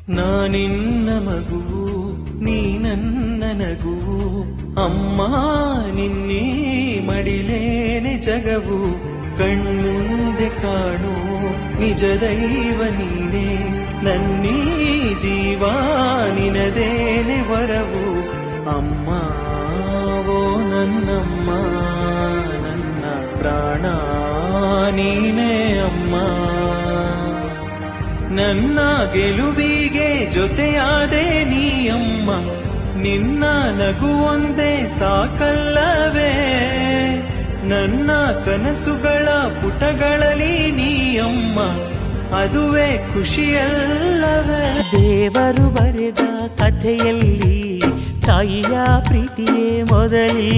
ನಾನಿನ್ನ ಮಗುವು ನೀ ನನ್ನ ನಗುವು ಅಮ್ಮ ನಿನ್ನೀ ಮಡಿಲೇನೆ ಜಗವು ಕಣ್ಮುಂದೆ ಕಾಣು ನಿಜ ದೈವ ನೀನೇ ನನ್ನೀ ಜೀವ ನಿನದೇನೆ ವರವು ಅಮ್ಮ ಓ ನನ್ನಮ್ಮ ನನ್ನ ಪ್ರಾಣ ನೀನೇ ಅಮ್ಮ ನನ್ನ ಗೆಲುವಿಗೆ ಜೊತೆಯಾದೆ ನೀ ಅಮ್ಮ ನಿನ್ನ ನಗುವೊಂದೇ ಸಾಕಲ್ಲವೇ ನನ್ನ ಕನಸುಗಳ ಪುಟಗಳಲ್ಲಿ ನೀ ಅಮ್ಮ ಅದುವೇ ಖುಷಿಯಲ್ಲವೇ ದೇವರು ಬರೆದ ಕಥೆಯಲ್ಲಿ ತಾಯಿಯ ಪ್ರೀತಿಯೇ ಮೊದಲಿ